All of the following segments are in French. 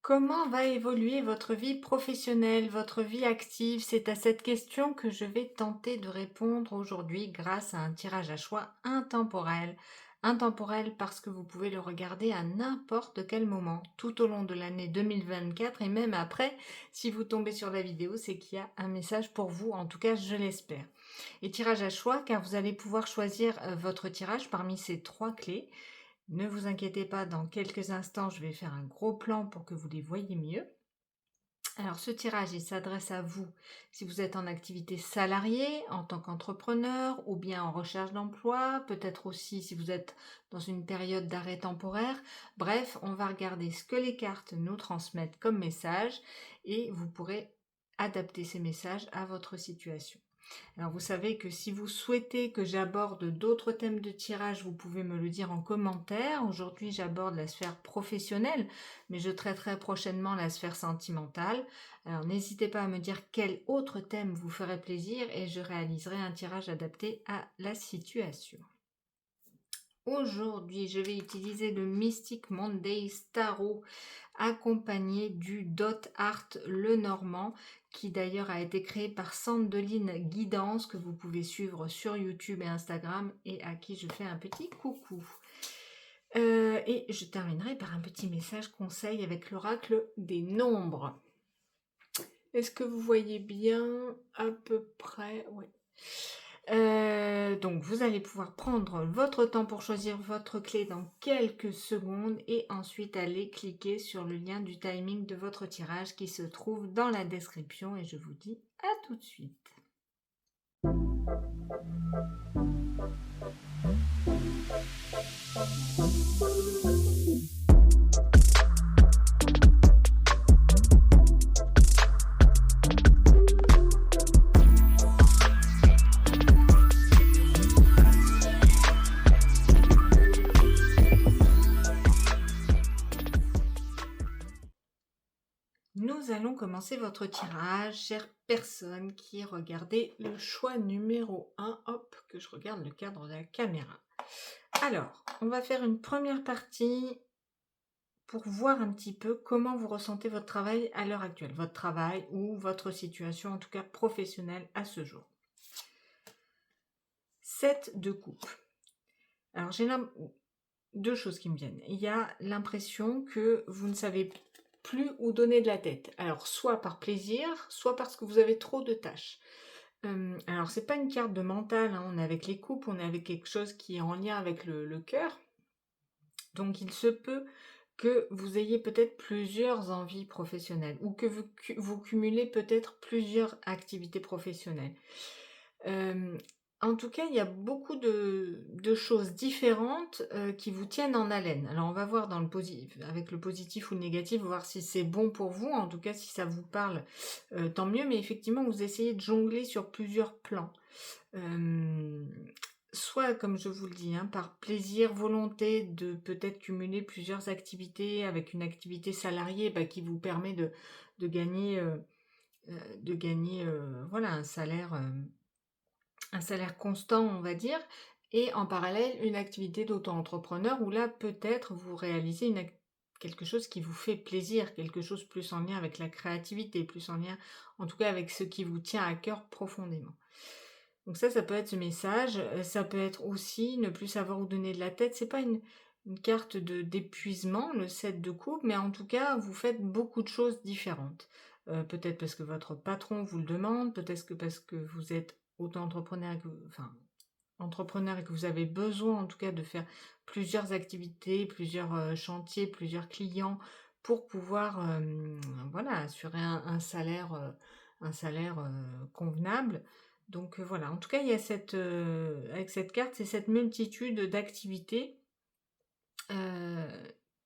Comment va évoluer votre vie professionnelle, votre vie active? C'est à cette question que je vais tenter de répondre aujourd'hui grâce à un tirage à choix intemporel. Intemporel parce que vous pouvez le regarder à n'importe quel moment, tout au long de l'année 2024 et même après, si vous tombez sur la vidéo, c'est qu'il y a un message pour vous, en tout cas je l'espère. Et tirage à choix car vous allez pouvoir choisir votre tirage parmi ces trois clés. Ne vous inquiétez pas, dans quelques instants, je vais faire un gros plan pour que vous les voyez mieux. Alors, ce tirage, il s'adresse à vous si vous êtes en activité salariée, en tant qu'entrepreneur ou bien en recherche d'emploi, peut-être aussi si vous êtes dans une période d'arrêt temporaire. Bref, on va regarder ce que les cartes nous transmettent comme message et vous pourrez adapter ces messages à votre situation. Alors vous savez que si vous souhaitez que j'aborde d'autres thèmes de tirage, vous pouvez me le dire en commentaire. Aujourd'hui, j'aborde la sphère professionnelle, mais je traiterai prochainement la sphère sentimentale. Alors n'hésitez pas à me dire quel autre thème vous ferait plaisir et je réaliserai un tirage adapté à la situation. Aujourd'hui, je vais utiliser le Mystic Monday Tarot accompagné du Dot Art Lenormand qui d'ailleurs a été créé par Sandeline Guidance que vous pouvez suivre sur YouTube et Instagram et à qui je fais un petit coucou. Et je terminerai par un petit message conseil avec l'oracle des nombres. Est-ce que vous voyez bien à peu près? Oui. Donc vous allez pouvoir prendre votre temps pour choisir votre clé dans quelques secondes et ensuite aller cliquer sur le lien du timing de votre tirage qui se trouve dans la description et je vous dis à tout de suite. Nous allons commencer votre tirage, chère personne qui regardez le choix numéro 1. Hop, que je regarde le cadre de la caméra. Alors, on va faire une première partie pour voir un petit peu comment vous ressentez votre travail à l'heure actuelle. Votre travail ou votre situation, en tout cas professionnelle à ce jour. 7 de coupe. Alors, j'ai deux choses qui me viennent. Il y a l'impression que vous ne savez plus où donner de la tête. Alors, soit par plaisir, soit parce que vous avez trop de tâches. Alors, c'est pas une carte de mental, hein, on est avec les coupes, on est avec quelque chose qui est en lien avec le cœur. Donc, il se peut que vous ayez peut-être plusieurs envies professionnelles ou que vous cumulez peut-être plusieurs activités professionnelles. En tout cas, il y a beaucoup de choses différentes qui vous tiennent en haleine. Alors, on va voir dans le avec le positif ou le négatif, voir si c'est bon pour vous. En tout cas, si ça vous parle, tant mieux. Mais effectivement, vous essayez de jongler sur plusieurs plans. Soit, comme je vous le dis, hein, par plaisir, volonté de peut-être cumuler plusieurs activités avec une activité salariée qui vous permet de gagner, voilà, un salaire constant, on va dire, et en parallèle, une activité d'auto-entrepreneur où là, peut-être, vous réalisez quelque chose qui vous fait plaisir, quelque chose plus en lien avec la créativité, plus en lien, en tout cas, avec ce qui vous tient à cœur profondément. Donc ça peut être ce message. Ça peut être aussi ne plus savoir où donner de la tête. C'est pas une carte d'épuisement, le 7 de coupe, mais en tout cas, vous faites beaucoup de choses différentes. Peut-être parce que votre patron vous le demande, peut-être que parce que vous êtes auto-entrepreneur, entrepreneur et que vous avez besoin en tout cas de faire plusieurs activités, plusieurs chantiers, plusieurs clients pour pouvoir voilà, assurer un salaire convenable. Donc voilà, en tout cas, il y a avec cette carte, c'est cette multitude d'activités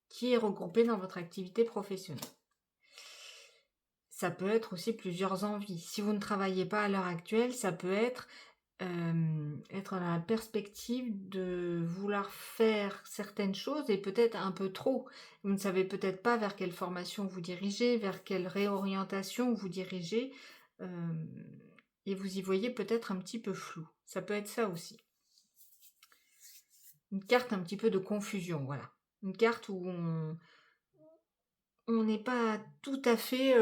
qui est regroupée dans votre activité professionnelle. Ça peut être aussi plusieurs envies. Si vous ne travaillez pas à l'heure actuelle, ça peut être dans la perspective de vouloir faire certaines choses et peut-être un peu trop. Vous ne savez peut-être pas vers quelle formation vous dirigez, vers quelle réorientation vous dirigez, et vous y voyez peut-être un petit peu flou. Ça peut être ça aussi. Une carte un petit peu de confusion, voilà. Une carte où on n'est pas tout à fait,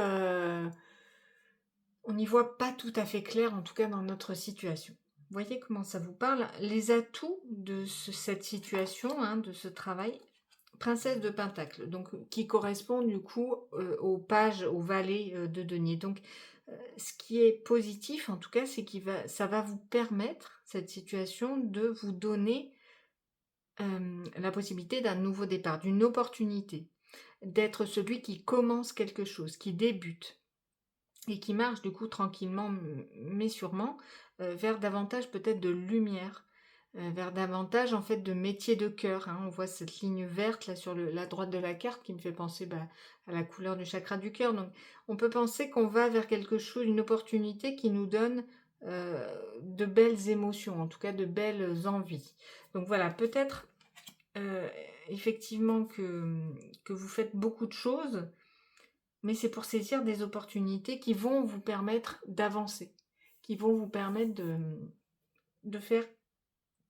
on n'y voit pas tout à fait clair, en tout cas dans notre situation. Vous voyez comment ça vous parle? Les atouts de cette situation, hein, de ce travail, Princesse de Pentacle, donc qui correspond du coup aux pages, aux vallées de denier. Donc, ce qui est positif, en tout cas, c'est ça va vous permettre, cette situation, de vous donner la possibilité d'un nouveau départ, d'une opportunité, d'être celui qui commence quelque chose, qui débute et qui marche du coup tranquillement mais sûrement vers davantage peut-être de lumière, vers davantage en fait de métier de cœur, hein. On voit cette ligne verte là sur la droite de la carte qui me fait penser à la couleur du chakra du cœur. Donc on peut penser qu'on va vers quelque chose, une opportunité qui nous donne de belles émotions, en tout cas de belles envies. Donc voilà, peut-être euh, effectivement que vous faites beaucoup de choses, mais c'est pour saisir des opportunités qui vont vous permettre d'avancer, qui vont vous permettre de faire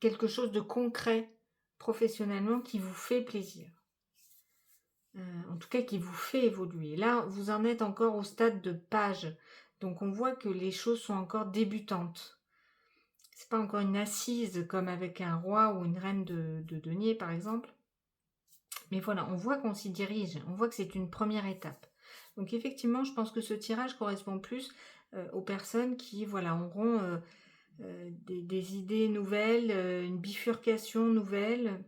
quelque chose de concret professionnellement qui vous fait plaisir. En tout cas, qui vous fait évoluer. Là, vous en êtes encore au stade de page. Donc, on voit que les choses sont encore débutantes. C'est pas encore une assise comme avec un roi ou une reine de denier, par exemple. Mais voilà, on voit qu'on s'y dirige. On voit que c'est une première étape. Donc effectivement, je pense que ce tirage correspond plus aux personnes qui voilà, auront des idées nouvelles, une bifurcation nouvelle,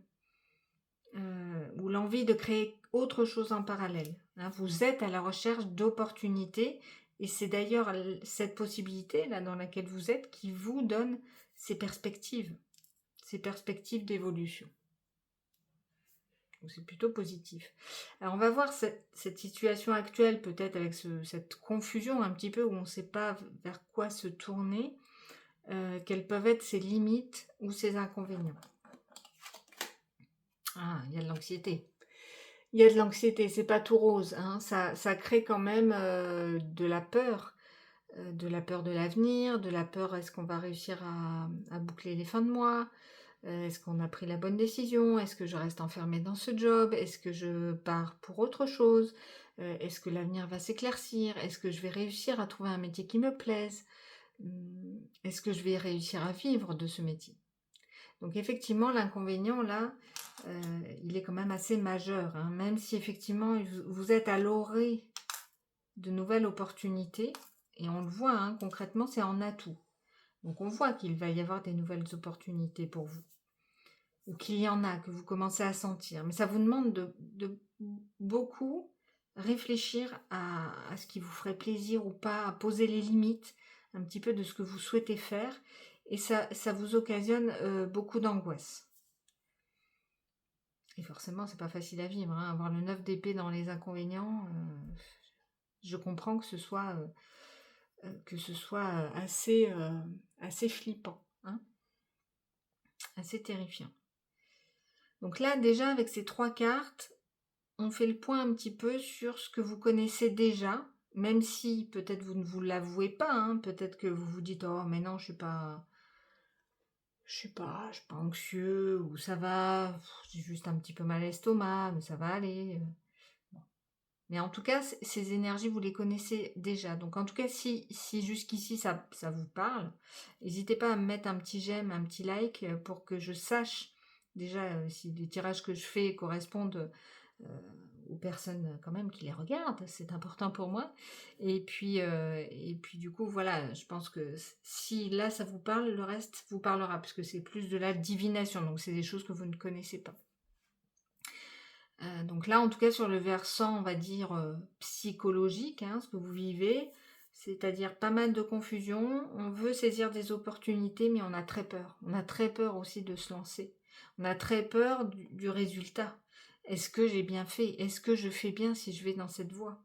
ou l'envie de créer autre chose en parallèle. Hein. Vous êtes à la recherche d'opportunités et c'est d'ailleurs cette possibilité là dans laquelle vous êtes qui vous donne ces perspectives d'évolution. Donc c'est plutôt positif. Alors on va voir cette situation actuelle peut-être avec cette confusion un petit peu où on ne sait pas vers quoi se tourner, quelles peuvent être ses limites ou ses inconvénients. Ah, il y a de l'anxiété. Il y a de l'anxiété, c'est pas tout rose, hein. Ça crée quand même de la peur de l'avenir, de la peur est-ce qu'on va réussir à boucler les fins de mois, est-ce qu'on a pris la bonne décision, est-ce que je reste enfermée dans ce job, est-ce que je pars pour autre chose, est-ce que l'avenir va s'éclaircir, est-ce que je vais réussir à trouver un métier qui me plaise, est-ce que je vais réussir à vivre de ce métier. Donc effectivement, l'inconvénient là, il est quand même assez majeur, hein. Même si effectivement vous êtes à l'orée de nouvelles opportunités, et on le voit hein, concrètement, c'est en atout. Donc on voit qu'il va y avoir des nouvelles opportunités pour vous, ou qu'il y en a, que vous commencez à sentir. Mais ça vous demande de beaucoup réfléchir à ce qui vous ferait plaisir ou pas, à poser les limites un petit peu de ce que vous souhaitez faire, et ça vous occasionne beaucoup d'angoisse. Et forcément, c'est pas facile à vivre, hein. Avoir le 9 d'épée dans les inconvénients, je comprends que ce soit assez flippant, hein, assez terrifiant. Donc là, déjà, avec ces 3 cartes, on fait le point un petit peu sur ce que vous connaissez déjà, même si peut-être vous ne vous l'avouez pas, hein, peut-être que vous vous dites oh mais non je suis pas anxieux ou ça va, j'ai juste un petit peu mal à l'estomac, mais ça va aller. Bon. Mais en tout cas, ces énergies, vous les connaissez déjà. Donc en tout cas, si jusqu'ici ça vous parle, n'hésitez pas à me mettre un petit j'aime, un petit like pour que je sache déjà si les tirages que je fais correspondent euh, aux personnes quand même qui les regardent, c'est important pour moi. Et puis du coup, voilà, je pense que si là ça vous parle, le reste vous parlera, parce que c'est plus de la divination, donc c'est des choses que vous ne connaissez pas. Donc là, en tout cas, sur le versant, on va dire psychologique, hein, ce que vous vivez, c'est-à-dire pas mal de confusion, on veut saisir des opportunités, mais on a très peur. On a très peur aussi de se lancer. On a très peur du résultat. Est-ce que j'ai bien fait? Est-ce que je fais bien si je vais dans cette voie?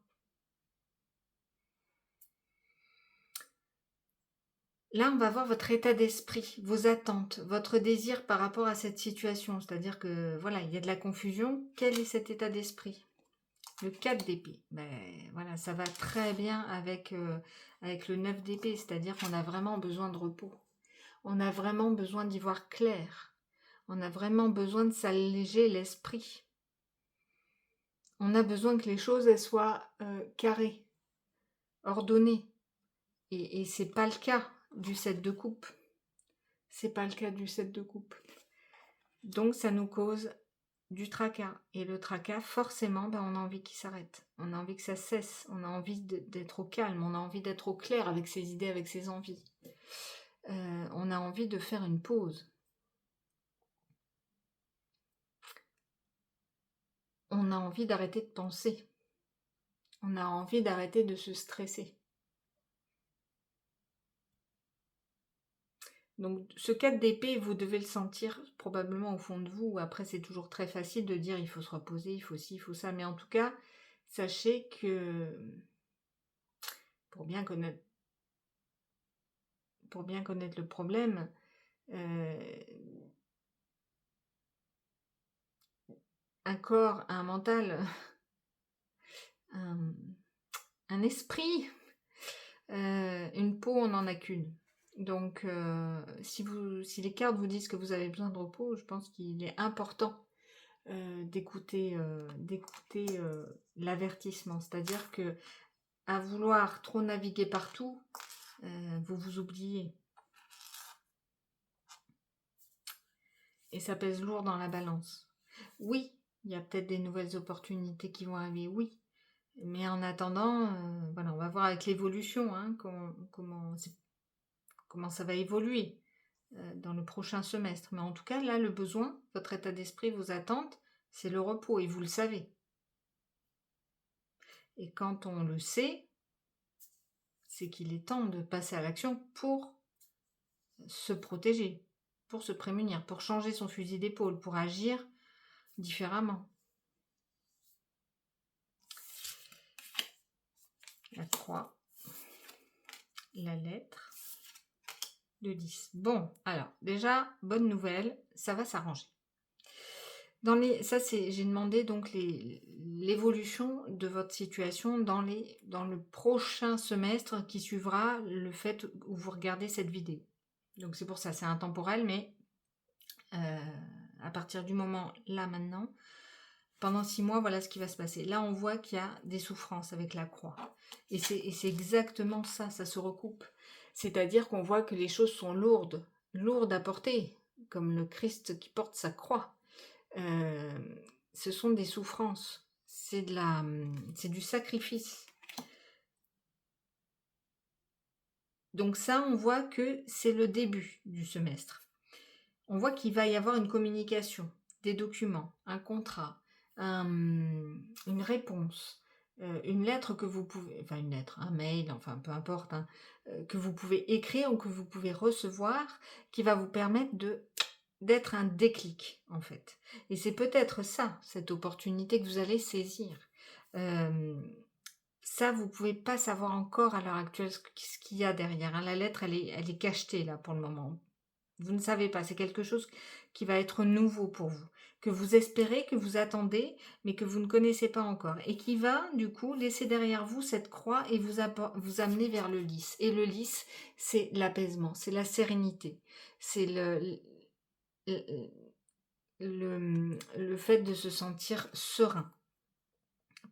Là, on va voir votre état d'esprit, vos attentes, votre désir par rapport à cette situation. C'est-à-dire que, voilà, il y a de la confusion. Quel est cet état d'esprit? Le 4 d'épée, ben, voilà, ça va très bien avec le 9 d'épée, c'est-à-dire qu'on a vraiment besoin de repos. On a vraiment besoin d'y voir clair. On a vraiment besoin de s'alléger l'esprit. on a besoin que les choses elles soient carrées, ordonnées. Et c'est pas le cas du 7 de coupe. C'est pas le cas du 7 de coupe. Donc ça nous cause du tracas. Et le tracas, forcément, on a envie qu'il s'arrête. On a envie que ça cesse. On a envie d'être au calme. On a envie d'être au clair avec ses idées, avec ses envies. On a envie de faire une pause. On a envie d'arrêter de penser. On a envie d'arrêter de se stresser. Donc ce 4 d'épée, vous devez le sentir probablement au fond de vous. Après, c'est toujours très facile de dire il faut se reposer, il faut ci, il faut ça. Mais en tout cas, sachez que pour bien connaître le problème, un corps, un mental, un esprit, une peau, on n'en a qu'une. Donc, si les cartes vous disent que vous avez besoin de repos, je pense qu'il est important d'écouter l'avertissement. C'est-à-dire que à vouloir trop naviguer partout, vous vous oubliez. Et ça pèse lourd dans la balance. Oui, il y a peut-être des nouvelles opportunités qui vont arriver, oui. Mais en attendant, voilà, on va voir avec l'évolution, hein, comment ça va évoluer dans le prochain semestre. Mais en tout cas, là, le besoin, votre état d'esprit, vos attentes, c'est le repos, et vous le savez. Et quand on le sait, c'est qu'il est temps de passer à l'action pour se protéger, pour se prémunir, pour changer son fusil d'épaule, pour agir différemment. La croix, la lettre, le 10. Bon, alors, déjà, bonne nouvelle, ça va s'arranger. J'ai demandé donc l'évolution de votre situation dans le prochain semestre qui suivra le fait où vous regardez cette vidéo. Donc c'est pour ça, c'est intemporel, mais à partir du moment, là maintenant, pendant 6 mois, voilà ce qui va se passer. Là, on voit qu'il y a des souffrances avec la croix. Et c'est exactement ça, ça se recoupe. C'est-à-dire qu'on voit que les choses sont lourdes à porter, comme le Christ qui porte sa croix. Ce sont des souffrances, c'est du sacrifice. Donc ça, on voit que c'est le début du semestre. On voit qu'il va y avoir une communication, des documents, un contrat, une réponse, une lettre que vous pouvez, enfin une lettre, un mail, enfin peu importe, hein, que vous pouvez écrire ou que vous pouvez recevoir, qui va vous permettre d'être un déclic en fait. Et c'est peut-être ça, cette opportunité que vous allez saisir. Ça, vous pouvez pas savoir encore à l'heure actuelle ce qu'il y a derrière, hein. La lettre, elle est cachetée là pour le moment. Vous ne savez pas, c'est quelque chose qui va être nouveau pour vous, que vous espérez, que vous attendez, mais que vous ne connaissez pas encore. Et qui va, du coup, laisser derrière vous cette croix et vous amener vers le lys. Et le lys, c'est l'apaisement, c'est la sérénité, c'est le fait de se sentir serein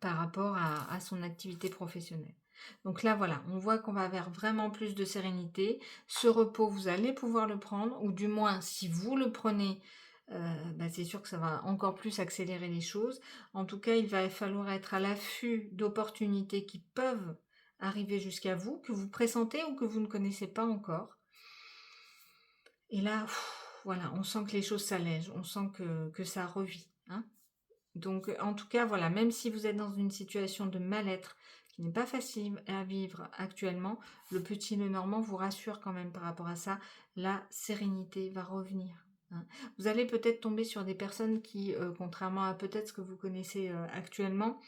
par rapport à son activité professionnelle. Donc là, voilà, on voit qu'on va vers vraiment plus de sérénité. Ce repos, vous allez pouvoir le prendre, ou du moins, si vous le prenez, c'est sûr que ça va encore plus accélérer les choses. En tout cas, il va falloir être à l'affût d'opportunités qui peuvent arriver jusqu'à vous, que vous pressentez ou que vous ne connaissez pas encore. Et là, voilà, on sent que les choses s'allègent, on sent que ça revit, hein. Donc, en tout cas, voilà, même si vous êtes dans une situation de mal-être qui n'est pas facile à vivre actuellement, le petit Lenormand vous rassure quand même par rapport à ça. La sérénité va revenir, hein. Vous allez peut-être tomber sur des personnes qui, contrairement à peut-être ce que vous connaissez actuellement,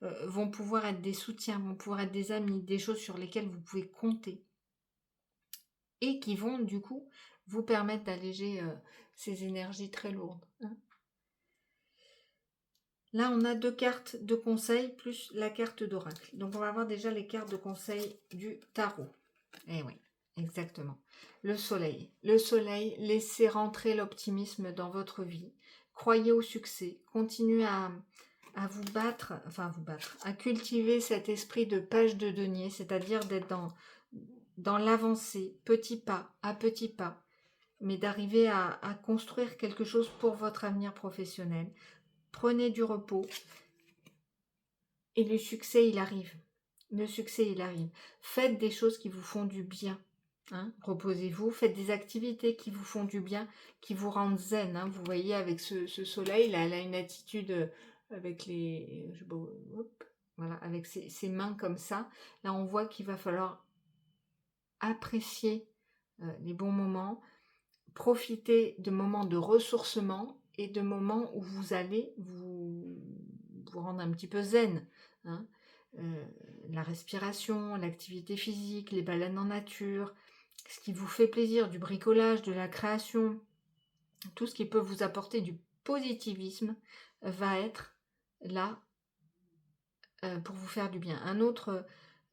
vont pouvoir être des soutiens, vont pouvoir être des amis, des choses sur lesquelles vous pouvez compter et qui vont du coup vous permettre d'alléger ces énergies très lourdes, hein. Là, on a 2 cartes de conseil plus la carte d'oracle. Donc, on va voir déjà les cartes de conseil du tarot. Eh oui, exactement. Le soleil. Le soleil, laissez rentrer l'optimisme dans votre vie. Croyez au succès. Continuez à vous battre, à cultiver cet esprit de page de denier, c'est-à-dire d'être dans l'avancée, petit pas, mais d'arriver à construire quelque chose pour votre avenir professionnel. Prenez du repos et le succès, il arrive. Le succès, il arrive. Faites des choses qui vous font du bien. Hein, reposez-vous, faites des activités qui vous font du bien, qui vous rendent zen. Hein. Vous voyez, avec ce soleil, là, elle a une attitude avec voilà, avec ses mains comme ça. Là, on voit qu'il va falloir apprécier les bons moments, profiter de moments de ressourcement et de moments où vous allez vous rendre un petit peu zen. Hein. La respiration, l'activité physique, les balades en nature, ce qui vous fait plaisir, du bricolage, de la création, tout ce qui peut vous apporter du positivisme va être là pour vous faire du bien. Un autre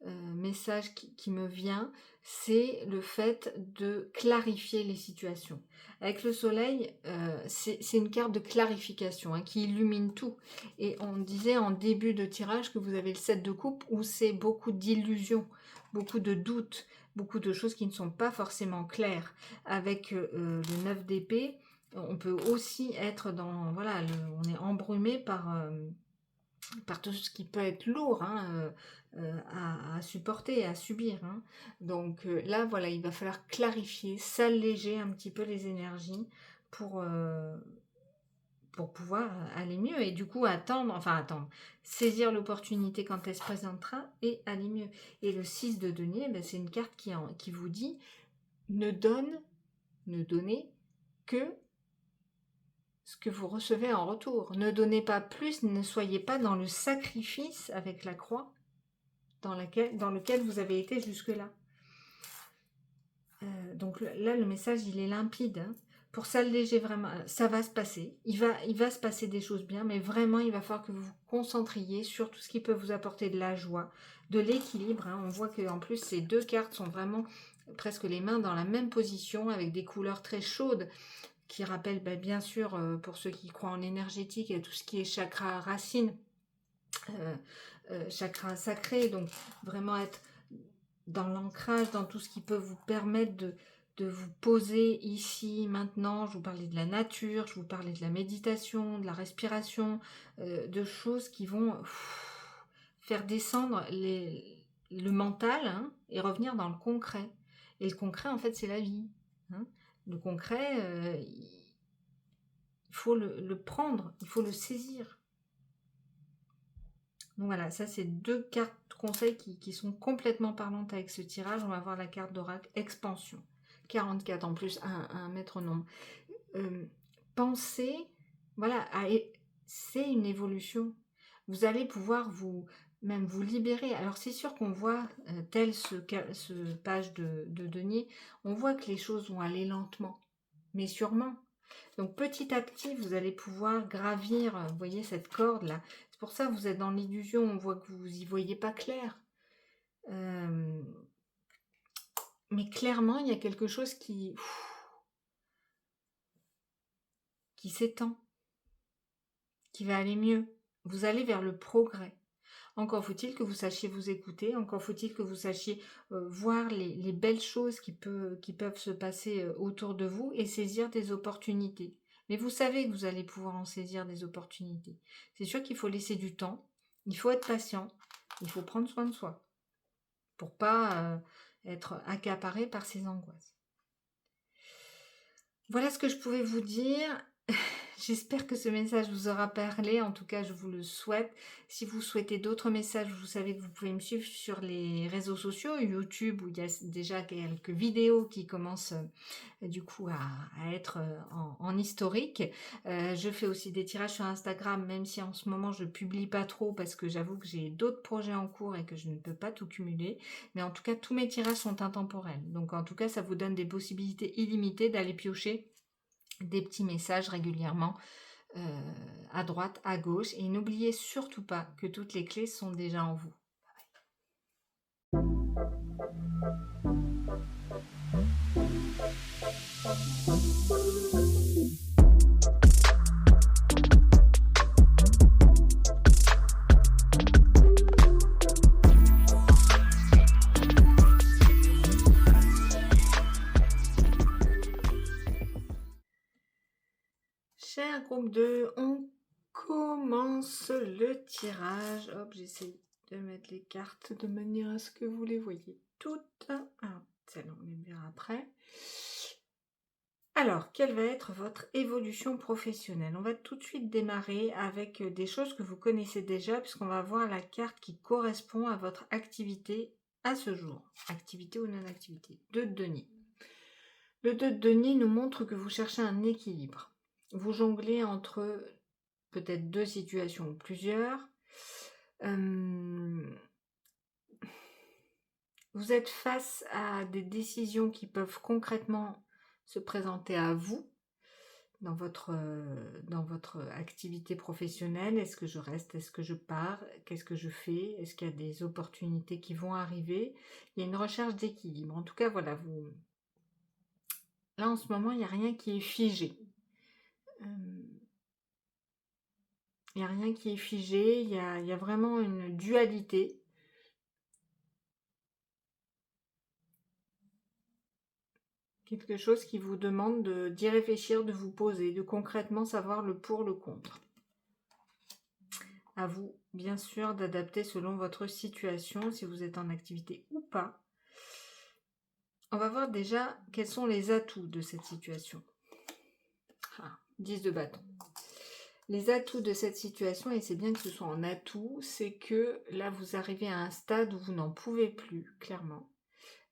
message qui me vient, c'est le fait de clarifier les situations. Avec le soleil, c'est une carte de clarification qui illumine tout. Et on disait en début de tirage que vous avez le 7 de coupe où c'est beaucoup d'illusions, beaucoup de doutes, beaucoup de choses qui ne sont pas forcément claires. Avec le 9 d'épée, on peut aussi être dans... Voilà, on est embrumé par tout ce qui peut être lourd à supporter, à subir. Hein. Donc là, voilà, il va falloir clarifier, s'alléger un petit peu les énergies pour pouvoir aller mieux. Et du coup, attendre, saisir l'opportunité quand elle se présentera et aller mieux. Et le 6 de denier, c'est une carte qui vous dit ne donnez que ce que vous recevez en retour. Ne donnez pas plus, ne soyez pas dans le sacrifice avec la croix dans lequel vous avez été jusque-là. Donc là, le message, il est limpide. Hein. Pour s'alléger vraiment, ça va se passer. Il va se passer des choses bien, mais vraiment, il va falloir que vous vous concentriez sur tout ce qui peut vous apporter de la joie, de l'équilibre. Hein. On voit qu'en plus, ces deux cartes sont vraiment presque les mains dans la même position, avec des couleurs très chaudes, qui rappelle bien sûr, pour ceux qui croient en l'énergétique, tout ce qui est chakra racine, chakra sacré, donc vraiment être dans l'ancrage, dans tout ce qui peut vous permettre de vous poser ici, maintenant. Je vous parlais de la nature, je vous parlais de la méditation, de la respiration, de choses qui vont faire descendre le mental et revenir dans le concret. Et le concret, en fait, c'est la vie. Hein. Le concret, il faut le prendre, il faut le saisir. Donc voilà, ça c'est deux cartes conseils qui sont complètement parlantes avec ce tirage. On va voir la carte d'oracle Expansion. 44 en plus, un métronome. Pensez, voilà, c'est une évolution. Vous allez pouvoir même vous libérer. Alors c'est sûr qu'on voit, tel ce page de denier, on voit que les choses vont aller lentement, mais sûrement. Donc petit à petit, vous allez pouvoir gravir, vous voyez cette corde là. C'est pour ça que vous êtes dans l'illusion, on voit que vous y voyez pas clair. Mais clairement, il y a quelque chose qui s'étend, qui va aller mieux. Vous allez vers le progrès. Encore faut-il que vous sachiez vous écouter, encore faut-il que vous sachiez voir les belles choses qui peuvent se passer autour de vous et saisir des opportunités. Mais vous savez que vous allez pouvoir en saisir des opportunités. C'est sûr qu'il faut laisser du temps, il faut être patient, il faut prendre soin de soi pour pas être accaparé par ces angoisses. Voilà ce que je pouvais vous dire. J'espère que ce message vous aura parlé, en tout cas je vous le souhaite. Si vous souhaitez d'autres messages, vous savez que vous pouvez me suivre sur les réseaux sociaux, YouTube, où il y a déjà quelques vidéos qui commencent du coup à être en historique. Je fais aussi des tirages sur Instagram, même si en ce moment je publie pas trop parce que j'avoue que j'ai d'autres projets en cours et que je ne peux pas tout cumuler. Mais en tout cas, tous mes tirages sont intemporels. Donc en tout cas, ça vous donne des possibilités illimitées d'aller piocher des petits messages régulièrement à droite, à gauche. Et n'oubliez surtout pas que toutes les clés sont déjà en vous. Bye bye. 2, on commence le tirage. Hop, j'essaie de mettre les cartes de manière à ce que vous les voyez toutes. Ah, celle-là, on les verra après. Alors, quelle va être votre évolution professionnelle? On va tout de suite démarrer avec des choses que vous connaissez déjà, puisqu'on va voir la carte qui correspond à votre activité à ce jour. Activité ou non-activité. 2 de denier. Le 2 de denier nous montre que vous cherchez un équilibre. Vous jonglez entre peut-être 2 situations ou plusieurs. Vous êtes face à des décisions qui peuvent concrètement se présenter à vous dans votre activité professionnelle. Est-ce que je reste? Est-ce que je pars? Qu'est-ce que je fais? Est-ce qu'il y a des opportunités qui vont arriver? Il y a une recherche d'équilibre. En tout cas, voilà, là en ce moment, il n'y a rien qui est figé. Il n'y a rien qui est figé, il y a vraiment une dualité. Quelque chose qui vous demande d'y réfléchir, de vous poser, de concrètement savoir le pour, le contre. À vous, bien sûr, d'adapter selon votre situation, si vous êtes en activité ou pas. On va voir déjà quels sont les atouts de cette situation. 10 de bâton. Les atouts de cette situation, et c'est bien que ce soit en atout, c'est que là, vous arrivez à un stade où vous n'en pouvez plus, clairement.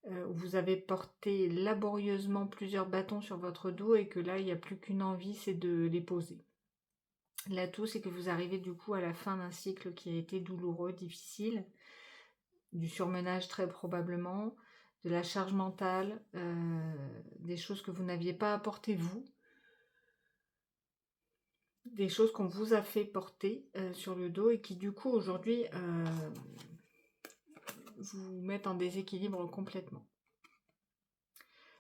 Où vous avez porté laborieusement plusieurs bâtons sur votre dos et que là, il n'y a plus qu'une envie, c'est de les poser. L'atout, c'est que vous arrivez du coup à la fin d'un cycle qui a été douloureux, difficile, du surmenage très probablement, de la charge mentale, des choses que vous n'aviez pas apportées vous, des choses qu'on vous a fait porter sur le dos et qui du coup aujourd'hui vous mettent en déséquilibre complètement.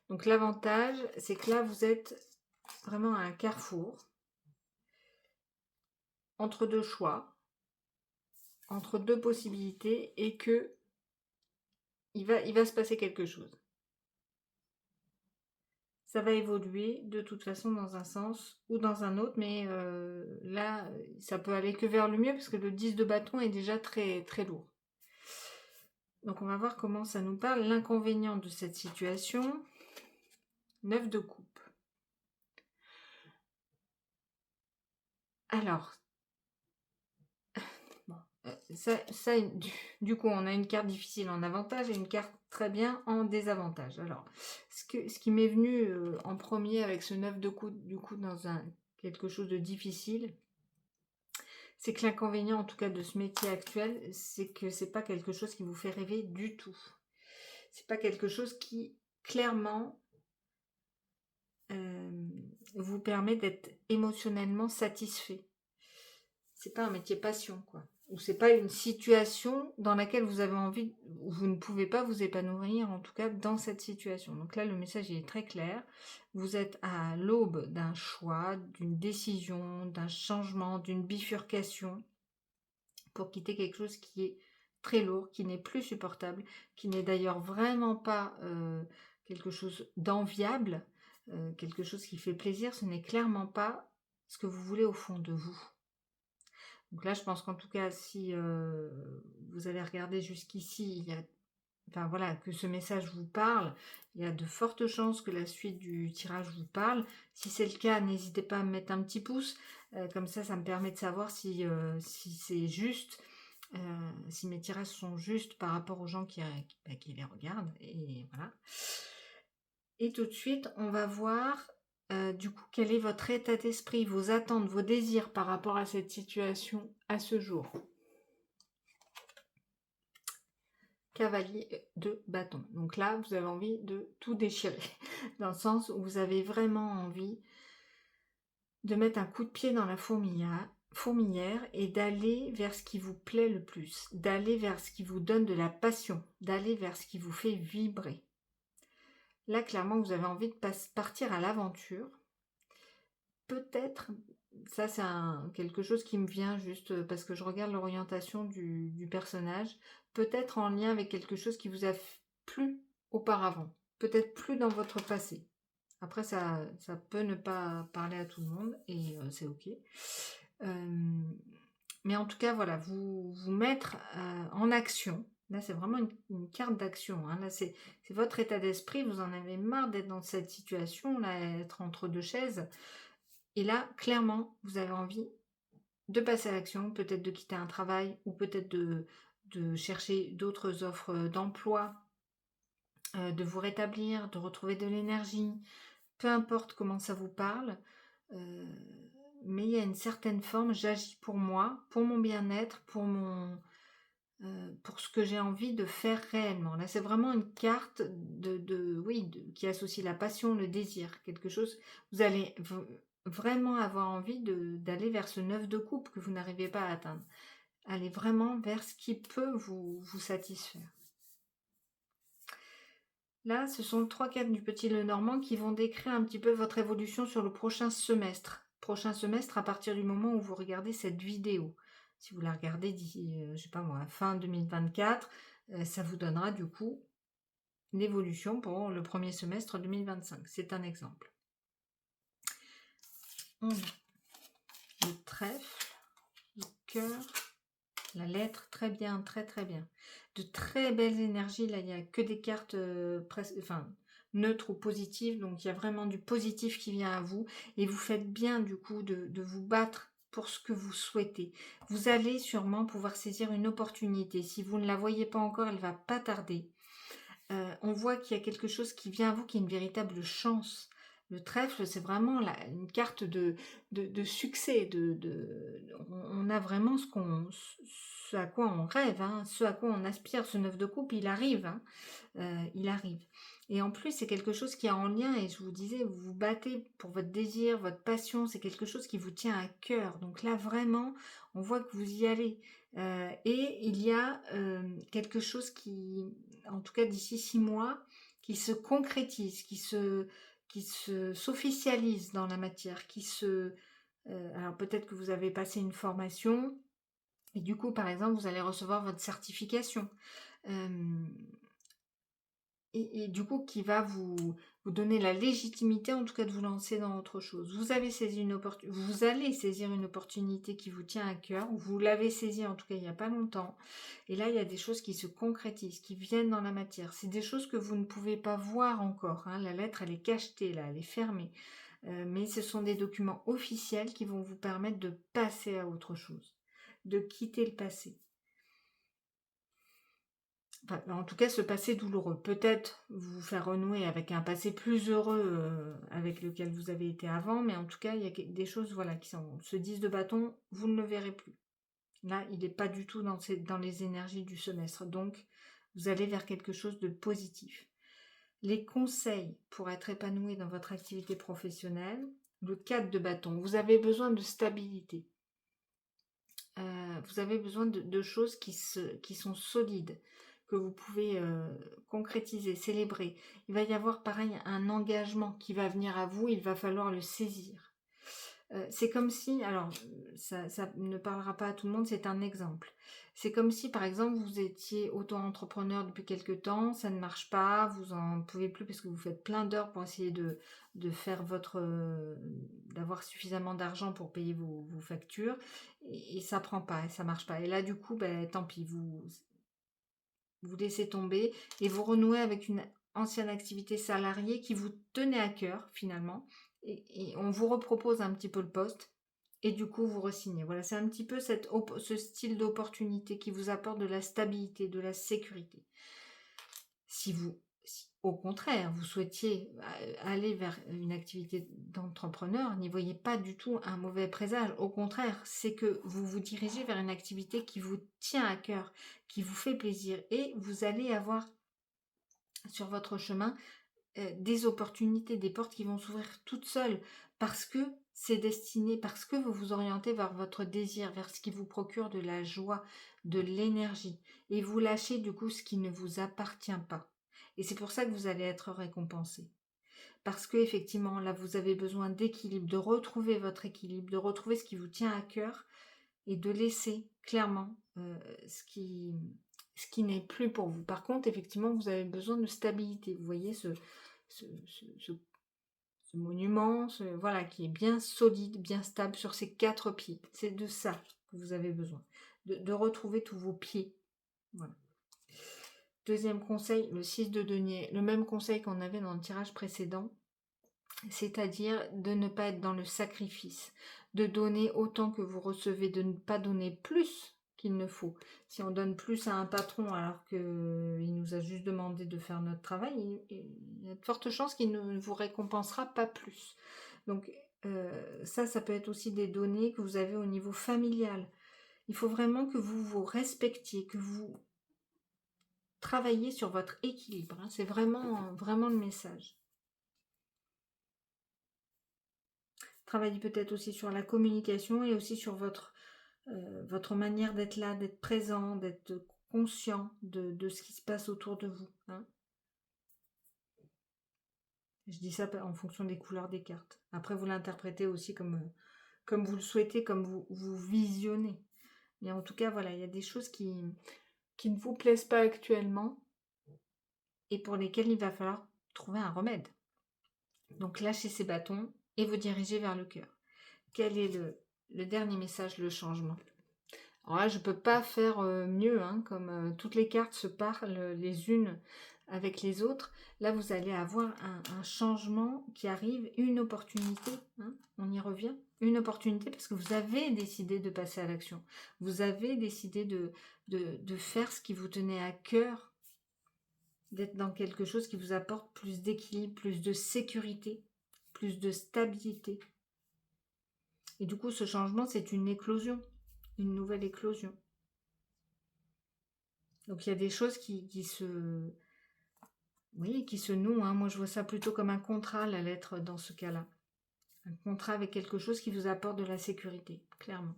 Donc l'avantage, c'est que là vous êtes vraiment à un carrefour, entre 2 choix, entre 2 possibilités, et que il va se passer quelque chose. Ça va évoluer de toute façon dans un sens ou dans un autre, mais là, ça peut aller que vers le mieux, parce que le 10 de bâton est déjà très, très lourd. Donc on va voir comment ça nous parle. L'inconvénient de cette situation, 9 de coupe. Alors, bon, du coup, on a une carte difficile en avantage et une carte très bien en désavantage. Alors, ce qui m'est venu en premier avec ce 9 de coupe, du coup, dans quelque chose de difficile, c'est que l'inconvénient, en tout cas, de ce métier actuel, c'est que c'est pas quelque chose qui vous fait rêver du tout. C'est pas quelque chose qui, clairement, vous permet d'être émotionnellement satisfait. C'est pas un métier passion, quoi. Ou c'est pas une situation dans laquelle vous avez envie, ou vous ne pouvez pas vous épanouir, en tout cas dans cette situation. Donc là, le message est très clair. Vous êtes à l'aube d'un choix, d'une décision, d'un changement, d'une bifurcation pour quitter quelque chose qui est très lourd, qui n'est plus supportable, qui n'est d'ailleurs vraiment pas quelque chose d'enviable, quelque chose qui fait plaisir. Ce n'est clairement pas ce que vous voulez au fond de vous. Donc là, je pense qu'en tout cas, si vous avez regardé jusqu'ici, enfin voilà, que ce message vous parle, il y a de fortes chances que la suite du tirage vous parle. Si c'est le cas, n'hésitez pas à me mettre un petit pouce, comme ça me permet de savoir si c'est juste, si mes tirages sont justes par rapport aux gens qui les regardent, et voilà. Et tout de suite, on va voir du coup quel est votre état d'esprit, vos attentes, vos désirs par rapport à cette situation à ce jour. Cavalier de bâton. Donc là, vous avez envie de tout déchirer, dans le sens où vous avez vraiment envie de mettre un coup de pied dans la fourmilière et d'aller vers ce qui vous plaît le plus, d'aller vers ce qui vous donne de la passion, d'aller vers ce qui vous fait vibrer. Là, clairement, vous avez envie de partir à l'aventure. Peut-être, ça c'est quelque chose qui me vient juste parce que je regarde l'orientation du personnage, peut-être en lien avec quelque chose qui vous a plu auparavant, peut-être plus dans votre passé. Après, ça peut ne pas parler à tout le monde et c'est OK. Mais en tout cas, voilà, vous mettre en action. Là, c'est vraiment une carte d'action, hein. Là, c'est votre état d'esprit. Vous en avez marre d'être dans cette situation, là, être entre deux chaises. Et là, clairement, vous avez envie de passer à l'action, peut-être de quitter un travail ou peut-être de chercher d'autres offres d'emploi, de vous rétablir, de retrouver de l'énergie, peu importe comment ça vous parle, heu, mais il y a une certaine forme, j'agis pour moi, pour mon bien-être, pour ce que j'ai envie de faire réellement. Là, c'est vraiment une carte oui, qui associe la passion, le désir, quelque chose vous allez vraiment avoir envie d'aller vers ce 9 de coupe que vous n'arrivez pas à atteindre. Allez vraiment vers ce qui peut vous satisfaire. Là, ce sont 3 cartes du petit Lenormand qui vont décrire un petit peu votre évolution sur le prochain semestre. Prochain semestre à partir du moment où vous regardez cette vidéo. Si vous la regardez d'ici, je sais pas moi, fin 2024, ça vous donnera du coup l'évolution pour le premier semestre 2025. C'est un exemple. On a le trèfle, le cœur, la lettre, très bien, très très bien. De très belles énergies, là il n'y a que des cartes neutres ou positives, donc il y a vraiment du positif qui vient à vous, et vous faites bien du coup de vous battre pour ce que vous souhaitez. Vous allez sûrement pouvoir saisir une opportunité. Si vous ne la voyez pas encore, elle va pas tarder. On voit qu'il y a quelque chose qui vient à vous, qui est une véritable chance. Le trèfle, c'est vraiment une carte de succès. On a vraiment ce à quoi on rêve, hein, ce à quoi on aspire. Ce 9 de coupe, il arrive, hein, il arrive. Et en plus, c'est quelque chose qui est en lien, et je vous disais, vous vous battez pour votre désir, votre passion, c'est quelque chose qui vous tient à cœur. Donc là, vraiment, on voit que vous y allez. Et il y a quelque chose qui, en tout cas d'ici 6 mois, qui se concrétise, qui se s'officialise dans la matière, alors peut-être que vous avez passé une formation, et du coup, par exemple, vous allez recevoir votre certification. Euh, et du coup, qui va vous donner la légitimité, en tout cas, de vous lancer dans autre chose. Vous avez saisi vous allez saisir une opportunité qui vous tient à cœur, ou vous l'avez saisie, en tout cas, il n'y a pas longtemps. Et là, il y a des choses qui se concrétisent, qui viennent dans la matière. C'est des choses que vous ne pouvez pas voir encore, hein. La lettre, elle est cachetée, là, elle est fermée. Mais ce sont des documents officiels qui vont vous permettre de passer à autre chose, de quitter le passé. Enfin, en tout cas, ce passé douloureux. Peut-être vous faire renouer avec un passé plus heureux avec lequel vous avez été avant, mais en tout cas, il y a des choses voilà, qui se 10 de bâton, vous ne le verrez plus. Là, il n'est pas du tout dans les énergies du semestre. Donc, vous allez vers quelque chose de positif. Les conseils pour être épanoui dans votre activité professionnelle, le 4 de bâton. Vous avez besoin de stabilité. Vous avez besoin de choses qui sont solides, que vous pouvez concrétiser, célébrer. Il va y avoir pareil un engagement qui va venir à vous, il va falloir le saisir. C'est comme si, alors ça ne parlera pas à tout le monde, c'est un exemple. C'est comme si par exemple vous étiez auto-entrepreneur depuis quelque temps, ça ne marche pas, vous en pouvez plus parce que vous faites plein d'heures pour essayer de faire d'avoir suffisamment d'argent pour payer vos factures, et ça prend pas, et ça marche pas. Et là du coup, ben, tant pis, vous laissez tomber et vous renouez avec une ancienne activité salariée qui vous tenait à cœur finalement, et on vous repropose un petit peu le poste, et du coup vous re-signez. Voilà, c'est un petit peu ce style d'opportunité qui vous apporte de la stabilité, de la sécurité. Si au contraire vous souhaitiez aller vers une activité d'entrepreneur, n'y voyez pas du tout un mauvais présage. Au contraire, c'est que vous vous dirigez vers une activité qui vous tient à cœur, qui vous fait plaisir, et vous allez avoir sur votre chemin des opportunités, des portes qui vont s'ouvrir toutes seules, parce que c'est destiné, parce que vous vous orientez vers votre désir, vers ce qui vous procure de la joie, de l'énergie, et vous lâchez du coup ce qui ne vous appartient pas. Et c'est pour ça que vous allez être récompensé. Parce que effectivement, là, vous avez besoin d'équilibre, de retrouver votre équilibre, de retrouver ce qui vous tient à cœur, et de laisser clairement ce qui n'est plus pour vous. Par contre, effectivement, vous avez besoin de stabilité. Vous voyez ce ce monument, voilà, qui est bien solide, bien stable sur ses 4 pieds. C'est de ça que vous avez besoin, de retrouver tous vos pieds. Voilà. Deuxième conseil, le 6 de denier, le même conseil qu'on avait dans le tirage précédent, c'est-à-dire de ne pas être dans le sacrifice, de donner autant que vous recevez, de ne pas donner plus qu'il ne faut. Si on donne plus à un patron alors qu'il nous a juste demandé de faire notre travail, il y a de fortes chances qu'il ne vous récompensera pas plus. Donc ça peut être aussi des données que vous avez au niveau familial. Il faut vraiment que vous vous respectiez, que vous travailliez sur votre équilibre. Hein. C'est vraiment le message. Travaillez peut-être aussi sur la communication et aussi sur votre manière d'être là, d'être présent, d'être conscient de ce qui se passe autour de vous. Hein. Je dis ça en fonction des couleurs des cartes. Après, vous l'interprétez aussi comme vous le souhaitez, comme vous visionnez. Mais en tout cas, voilà, il y a des choses qui ne vous plaisent pas actuellement et pour lesquelles il va falloir trouver un remède. Donc, lâchez ces bâtons et vous dirigez vers le cœur. Quel est le dernier message, le changement? Alors là, je ne peux pas faire mieux, hein, comme toutes les cartes se parlent les unes avec les autres. Là, vous allez avoir un changement qui arrive, une opportunité, hein, on y revient, une opportunité parce que vous avez décidé de passer à l'action. Vous avez décidé de faire ce qui vous tenait à cœur, d'être dans quelque chose qui vous apporte plus d'équilibre, plus de sécurité, plus de stabilité. Et du coup, ce changement, c'est une éclosion, une nouvelle éclosion. Donc il y a des choses qui se nouent. Hein. Moi, je vois ça plutôt comme un contrat, la lettre, dans ce cas-là. Un contrat avec quelque chose qui vous apporte de la sécurité, clairement.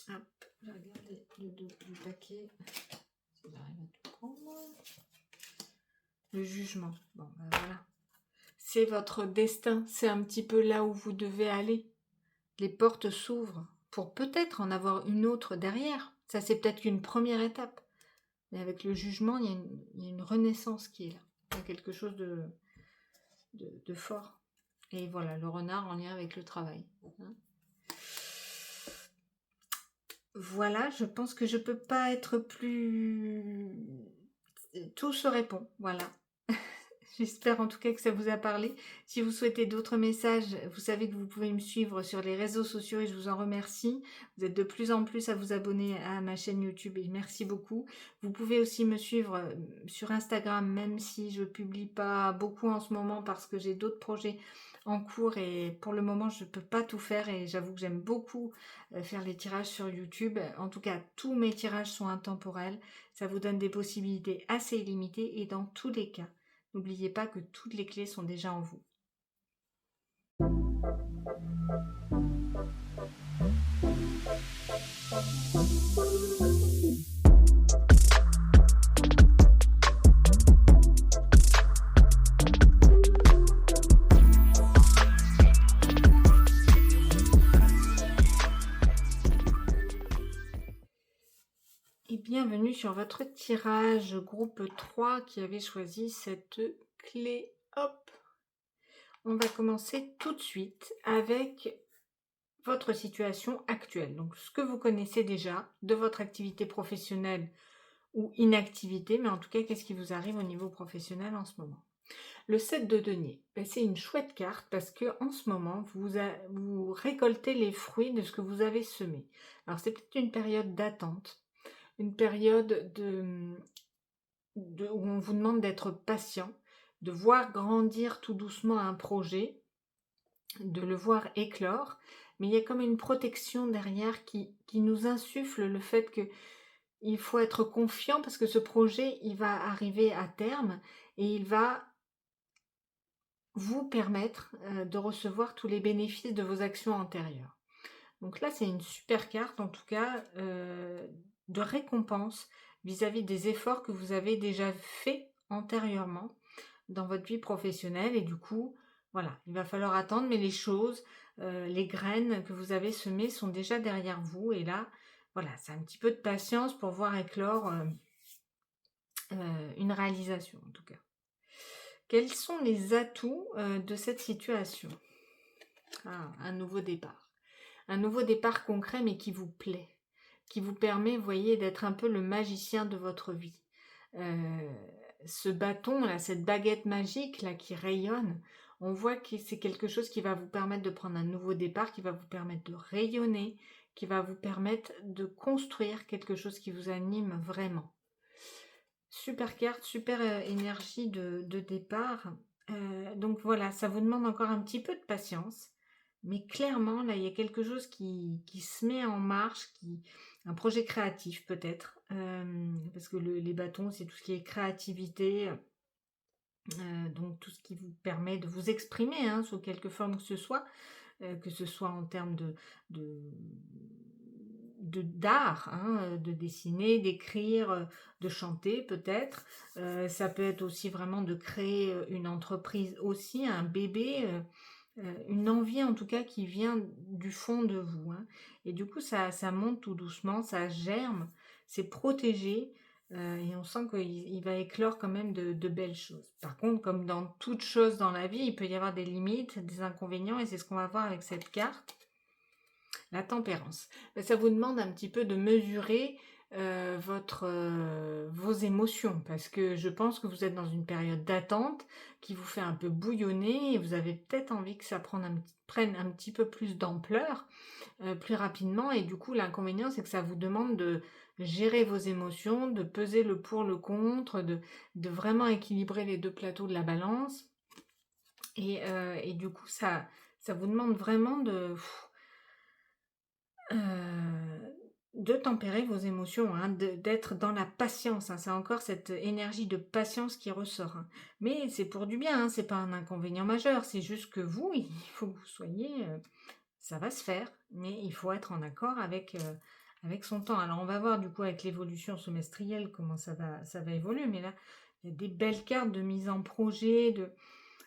Hop, je vais regarder le dos du paquet. Si j'arrive à tout prendre. Le jugement. Bon, ben voilà. C'est votre destin. C'est un petit peu là où vous devez aller. Les portes s'ouvrent pour peut-être en avoir une autre derrière. Ça, c'est peut-être qu'une première étape. Mais avec le jugement, il y a une renaissance qui est là. Il y a quelque chose de fort. Et voilà, le renard en lien avec le travail. Hein. Voilà, je pense que je peux pas être plus... Tout se répond, voilà. J'espère en tout cas que ça vous a parlé. Si vous souhaitez d'autres messages, vous savez que vous pouvez me suivre sur les réseaux sociaux et je vous en remercie. Vous êtes de plus en plus à vous abonner à ma chaîne YouTube et merci beaucoup. Vous pouvez aussi me suivre sur Instagram, même si je publie pas beaucoup en ce moment parce que j'ai d'autres projets en cours et pour le moment je ne peux pas tout faire et j'avoue que j'aime beaucoup faire les tirages sur YouTube. En tout cas, tous mes tirages sont intemporels. Ça vous donne des possibilités assez illimitées et dans tous les cas, n'oubliez pas que toutes les clés sont déjà en vous. Et bienvenue sur votre tirage groupe 3 qui avait choisi cette clé. Hop, on va commencer tout de suite avec votre situation actuelle. Donc ce que vous connaissez déjà de votre activité professionnelle ou inactivité, mais en tout cas qu'est-ce qui vous arrive au niveau professionnel en ce moment. Le 7 de denier, c'est une chouette carte parce que en ce moment, vous récoltez les fruits de ce que vous avez semé. Alors c'est peut-être une période d'attente, une période où on vous demande d'être patient, de voir grandir tout doucement un projet, de le voir éclore, mais il y a comme une protection derrière qui nous insuffle le fait que il faut être confiant parce que ce projet, il va arriver à terme et il va vous permettre de recevoir tous les bénéfices de vos actions antérieures. Donc là, c'est une super carte, en tout cas, de récompense vis-à-vis des efforts que vous avez déjà faits antérieurement dans votre vie professionnelle. Et du coup, voilà, il va falloir attendre, mais les choses, les graines que vous avez semées sont déjà derrière vous. Et là, voilà, c'est un petit peu de patience pour voir éclore une réalisation, en tout cas. Quels sont les atouts de cette situation? Ah, un nouveau départ. Un nouveau départ concret mais qui vous plaît, qui vous permet, vous voyez, d'être un peu le magicien de votre vie. Heu, Ce bâton-là, cette baguette magique-là qui rayonne, on voit que c'est quelque chose qui va vous permettre de prendre un nouveau départ, qui va vous permettre de rayonner, qui va vous permettre de construire quelque chose qui vous anime vraiment. Super carte, super, énergie de départ. Donc voilà, ça vous demande encore un petit peu de patience, mais clairement, là, il y a quelque chose qui se met en marche, qui un projet créatif peut-être, parce que les bâtons, c'est tout ce qui est créativité, donc tout ce qui vous permet de vous exprimer, hein, sous quelque forme que ce soit en termes de d'art, hein, de dessiner, d'écrire, de chanter peut-être. Ça peut être aussi vraiment de créer, une entreprise aussi, un bébé, une envie en tout cas qui vient du fond de vous, hein, et du coup ça monte tout doucement, ça germe, c'est protégé, et on sent qu'il va éclore quand même de belles choses. Par contre, comme dans toute chose dans la vie, il peut y avoir des limites, des inconvénients et c'est ce qu'on va voir avec cette carte. La tempérance. Ça vous demande un petit peu de mesurer, vos émotions parce que je pense que vous êtes dans une période d'attente qui vous fait un peu bouillonner et vous avez peut-être envie que ça prenne un petit peu plus d'ampleur, plus rapidement et du coup l'inconvénient c'est que ça vous demande de gérer vos émotions, de peser le pour, le contre, de vraiment équilibrer les 2 plateaux de la balance et du coup ça vous demande vraiment de tempérer vos émotions, hein, d'être dans la patience, hein. C'est encore cette énergie de patience qui ressort, hein. Mais c'est pour du bien, hein, c'est pas un inconvénient majeur. C'est juste que vous, il faut que vous soyez, ça va se faire, mais il faut être en accord avec son temps. Alors on va voir du coup avec l'évolution semestrielle comment ça va évoluer, mais là, il y a des belles cartes de mise en projet,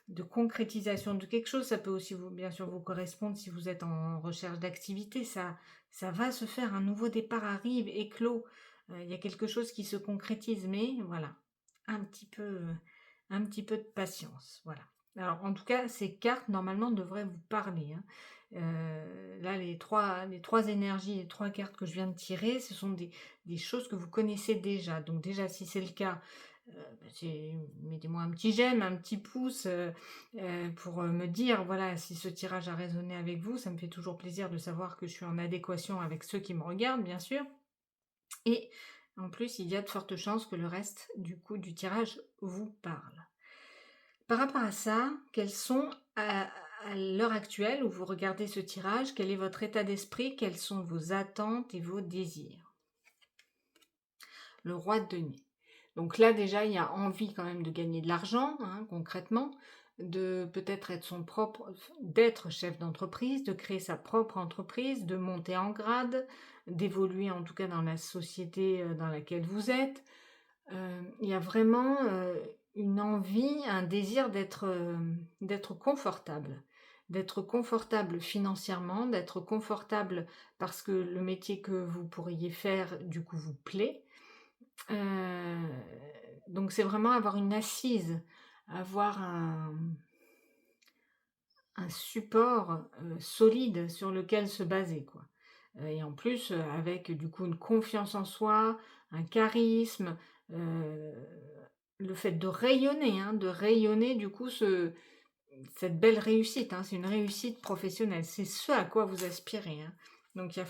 de concrétisation de quelque chose. Ça peut aussi bien sûr vous correspondre si vous êtes en recherche d'activité. Ça va se faire. Un nouveau départ arrive, éclos. Il y a quelque chose qui se concrétise, mais voilà, un petit peu, euh, un petit peu de patience. Voilà. Alors en tout cas, ces cartes normalement devraient vous parler, hein. Là, les trois énergies, les trois cartes que je viens de tirer, ce sont des choses que vous connaissez déjà. Donc déjà, si c'est le cas, mettez-moi un petit j'aime, un petit pouce pour me dire, voilà, si ce tirage a résonné avec vous, ça me fait toujours plaisir de savoir que je suis en adéquation avec ceux qui me regardent, bien sûr. Et en plus, il y a de fortes chances que le reste du coup du tirage vous parle. Par rapport à ça, quels sont à l'heure actuelle où vous regardez ce tirage, quel est votre état d'esprit, quelles sont vos attentes et vos désirs? Le roi de denier. Donc là, déjà, il y a envie quand même de gagner de l'argent, hein, concrètement, de peut-être d'être chef d'entreprise, de créer sa propre entreprise, de monter en grade, d'évoluer en tout cas dans la société dans laquelle vous êtes. Il y a vraiment une envie, un désir d'être confortable. D'être confortable financièrement, d'être confortable parce que le métier que vous pourriez faire, du coup, vous plaît. Heu, donc c'est vraiment avoir une assise, avoir un support, solide sur lequel se baser, quoi. Et en plus, avec du coup une confiance en soi, un charisme, heu, le fait de rayonner du coup cette belle réussite, hein. C'est une réussite professionnelle, c'est ce à quoi vous aspirez, hein. Donc il y a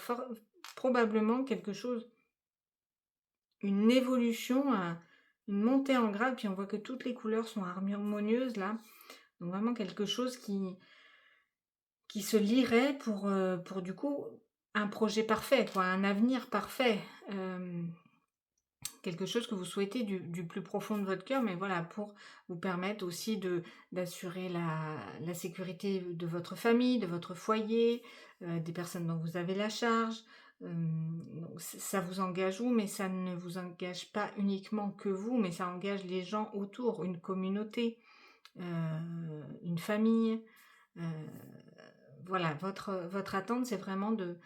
probablement quelque chose, une évolution, une montée en grade, puis on voit que toutes les couleurs sont harmonieuses là. Donc vraiment quelque chose qui se lirait pour du coup un projet parfait quoi, un avenir parfait. Quelque chose que vous souhaitez du plus profond de votre cœur, mais voilà, pour vous permettre aussi d'assurer la sécurité de votre famille, de votre foyer, des personnes dont vous avez la charge. Donc ça vous engage vous, mais ça ne vous engage pas uniquement que vous, mais ça engage les gens autour, une communauté, une famille. Heu, voilà, votre attente, c'est vraiment de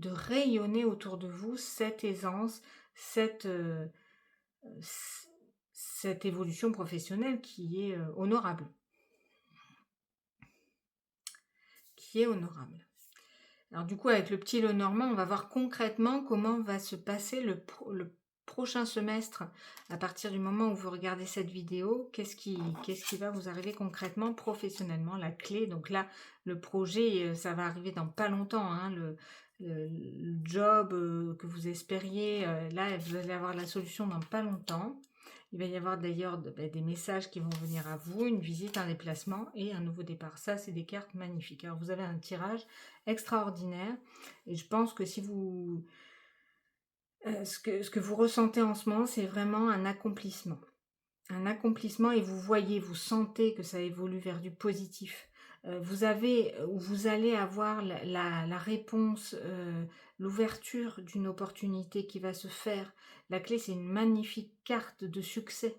rayonner autour de vous cette aisance, cette, c cette évolution professionnelle qui est honorable. Qui est honorable. Alors du coup, avec le petit Lenormand, on va voir concrètement comment va se passer le prochain semestre à partir du moment où vous regardez cette vidéo. Qu'est-ce qui va vous arriver concrètement, professionnellement, la clé. Donc là, le projet, ça va arriver dans pas longtemps, hein, le job que vous espériez, là, vous allez avoir la solution dans pas longtemps. Il va y avoir d'ailleurs des messages qui vont venir à vous, une visite, un déplacement et un nouveau départ. Ça, c'est des cartes magnifiques. Alors, vous avez un tirage extraordinaire et je pense que si vous... ce que vous ressentez en ce moment, c'est vraiment un accomplissement. Un accomplissement et vous voyez, vous sentez que ça évolue vers du positif. Vous allez avoir la réponse, l'ouverture d'une opportunité qui va se faire. La clé, c'est une magnifique carte de succès.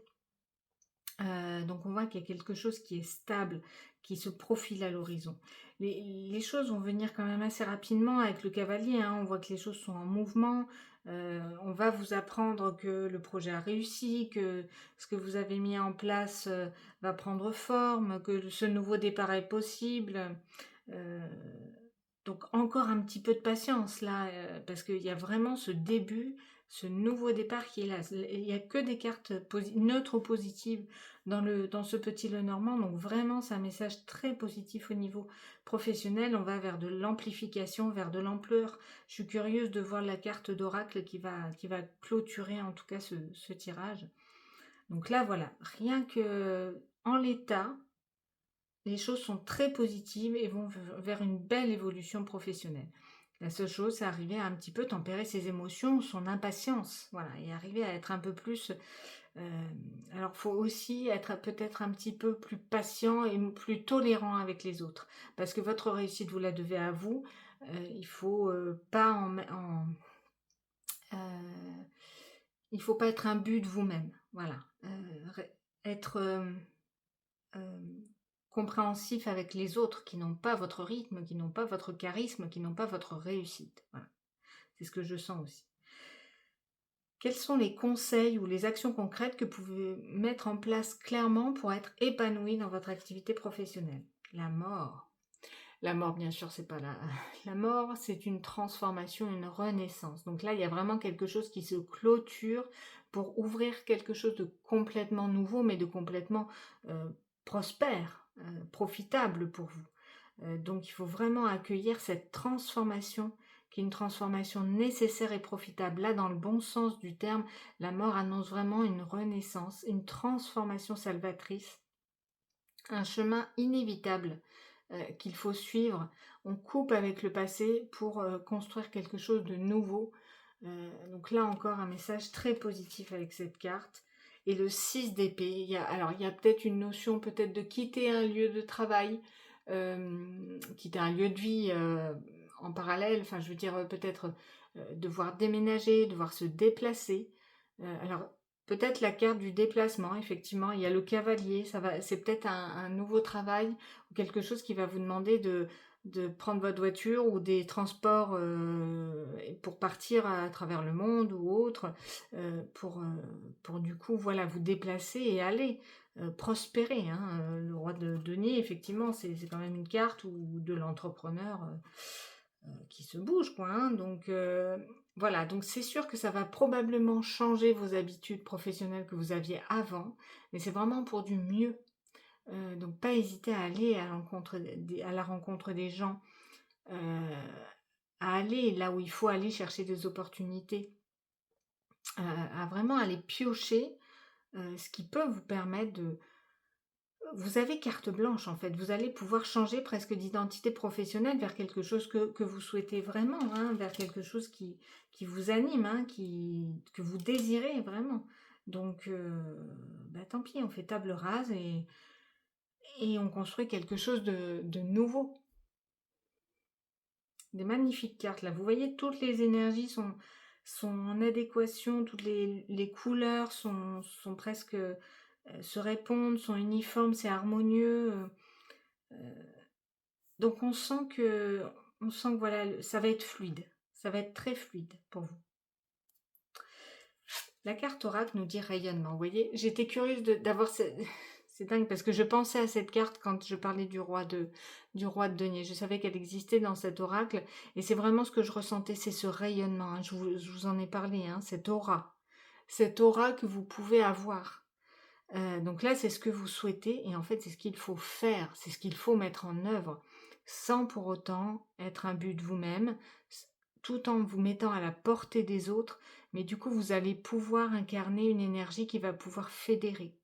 Donc on voit qu'il y a quelque chose qui est stable, qui se profile à l'horizon. Les choses vont venir quand même assez rapidement avec le cavalier, hein. On voit que les choses sont en mouvement. On va vous apprendre que le projet a réussi, que ce que vous avez mis en place va prendre forme, que ce nouveau départ est possible. Euh, donc encore un petit peu de patience là, parce qu'il y a vraiment ce début, ce nouveau départ qui est là. Il n'y a que des cartes neutres ou positives dans ce petit Lenormand, donc vraiment c'est un message très positif au niveau professionnel. On va vers de l'amplification, vers de l'ampleur. Je suis curieuse de voir la carte d'oracle qui va clôturer en tout cas ce tirage. Donc là voilà, rien que en l'état, les choses sont très positives et vont vers une belle évolution professionnelle. La seule chose, c'est arriver à un petit peu tempérer ses émotions, son impatience, voilà, et arriver à être un peu plus... alors, il faut aussi être peut-être un petit peu plus patient et plus tolérant avec les autres, parce que votre réussite, vous la devez à vous. Il faut pas euh, il faut pas être un but de vous-même, voilà. Être euh, compréhensif avec les autres qui n'ont pas votre rythme, qui n'ont pas votre charisme, qui n'ont pas votre réussite. Voilà. C'est ce que je sens aussi. Quels sont les conseils ou les actions concrètes que vous pouvez mettre en place clairement pour être épanoui dans votre activité professionnelle? La mort. La mort, bien sûr, c'est pas la... La mort, c'est une transformation, une renaissance. Donc là, il y a vraiment quelque chose qui se clôture pour ouvrir quelque chose de complètement nouveau, mais de complètement prospère, profitable pour vous. Donc il faut vraiment accueillir cette transformation qui est une transformation nécessaire et profitable. Là, dans le bon sens du terme, la mort annonce vraiment une renaissance, une transformation salvatrice, un chemin inévitable qu'il faut suivre. On coupe avec le passé pour construire quelque chose de nouveau. Donc là encore, un message très positif avec cette carte. Et le 6 d'épée, alors il y a peut-être une notion peut-être de quitter un lieu de travail, quitter un lieu de vie en parallèle, enfin je veux dire peut-être devoir déménager, devoir se déplacer. Alors peut-être la carte du déplacement, effectivement, il y a le cavalier, c'est peut-être un nouveau travail ou quelque chose qui va vous demander de prendre votre voiture ou des transports pour partir à travers le monde ou autre, pour du coup voilà vous déplacer et aller prospérer, hein. Le roi de denier, effectivement, c'est quand même une carte ou de l'entrepreneur qui se bouge, quoi, hein. Donc voilà, donc c'est sûr que ça va probablement changer vos habitudes professionnelles que vous aviez avant, mais c'est vraiment pour du mieux. Donc pas hésiter à aller à la rencontre des gens, euh, à aller là où il faut aller chercher des opportunités, à vraiment aller piocher ce qui peut vous permettre de... Vous avez carte blanche en fait, vous allez pouvoir changer presque d'identité professionnelle vers quelque chose que vous souhaitez vraiment, hein, vers quelque chose qui vous anime, hein, que vous désirez vraiment. Donc tant pis, on fait table rase et on construit quelque chose de nouveau. Des magnifiques cartes là. Vous voyez, toutes les énergies sont en adéquation, toutes les couleurs sont presque se répondent, sont uniformes, c'est harmonieux. Donc on sent que voilà, ça va être fluide. Ça va être très fluide pour vous. La carte oracle nous dit rayonnement. Vous voyez, j'étais curieuse d'avoir c'est dingue parce que je pensais à cette carte quand je parlais du roi de denier. Je savais qu'elle existait dans cet oracle et c'est vraiment ce que je ressentais, c'est ce rayonnement, hein. Je vous en ai parlé, hein, cette aura que vous pouvez avoir. Donc là, c'est ce que vous souhaitez et en fait, c'est ce qu'il faut faire, c'est ce qu'il faut mettre en œuvre, sans pour autant être un but de vous-même, tout en vous mettant à la portée des autres. Mais du coup, vous allez pouvoir incarner une énergie qui va pouvoir fédérer,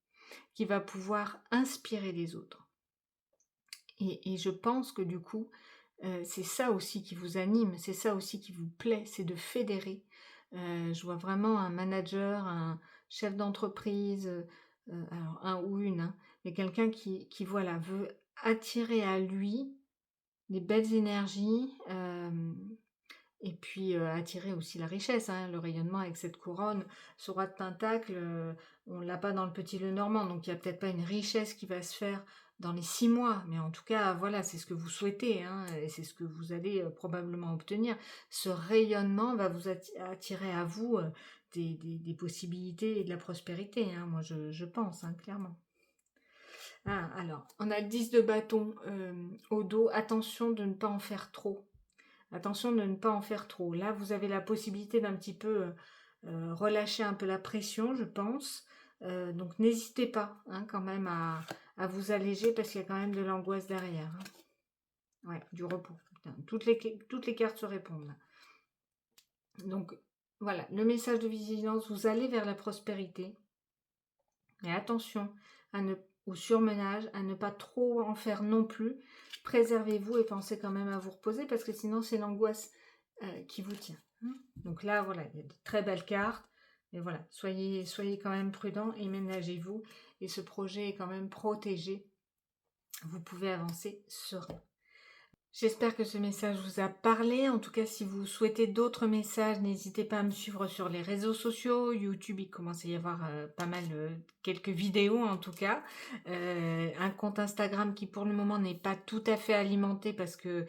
qui va pouvoir inspirer les autres. Et je pense que du coup, c'est ça aussi qui vous anime, c'est ça aussi qui vous plaît, c'est de fédérer. Je vois vraiment un manager, un chef d'entreprise, alors un ou une, hein, mais quelqu'un qui voilà, veut attirer à lui des belles énergies, et puis, attirer aussi la richesse, hein, le rayonnement avec cette couronne. Ce roi de pentacle, on l'a pas dans le Petit Lenormand, donc il y a peut-être pas une richesse qui va se faire dans les 6 mois, mais en tout cas, voilà, c'est ce que vous souhaitez, hein, et c'est ce que vous allez, probablement obtenir. Ce rayonnement va vous attirer à vous, des possibilités et de la prospérité, hein, moi je pense, hein, clairement. Ah, alors, on a le 10 de bâton, au dos. Attention de ne pas en faire trop. Attention de ne pas en faire trop. Là, vous avez la possibilité d'un petit peu relâcher un peu la pression, je pense. Donc, n'hésitez pas, hein, quand même à vous alléger parce qu'il y a quand même de l'angoisse derrière, hein. Ouais, du repos. Putain, toutes les cartes se répondent là. Donc, voilà, le message de vigilance, vous allez vers la prospérité. Mais attention au surmenage, à ne pas trop en faire non plus. Préservez-vous et pensez quand même à vous reposer parce que sinon c'est l'angoisse qui vous tient, hein. Donc là, voilà, il y a de très belles cartes. Mais voilà, soyez quand même prudents et ménagez-vous. Et ce projet est quand même protégé. Vous pouvez avancer serein. J'espère que ce message vous a parlé. En tout cas, si vous souhaitez d'autres messages, n'hésitez pas à me suivre sur les réseaux sociaux. YouTube, il commence à y avoir pas mal, quelques vidéos en tout cas. Un compte Instagram qui pour le moment n'est pas tout à fait alimenté parce que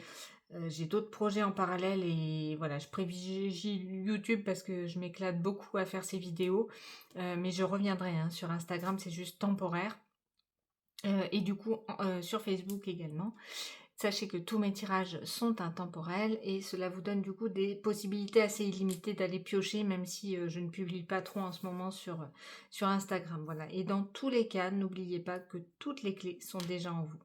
j'ai d'autres projets en parallèle et voilà, je privilégie YouTube parce que je m'éclate beaucoup à faire ces vidéos. Mais je reviendrai, hein, sur Instagram, c'est juste temporaire. Et du coup, sur Facebook également. Sachez que tous mes tirages sont intemporels et cela vous donne du coup des possibilités assez illimitées d'aller piocher, même si je ne publie pas trop en ce moment sur Instagram. Voilà. Et dans tous les cas, n'oubliez pas que toutes les clés sont déjà en vous.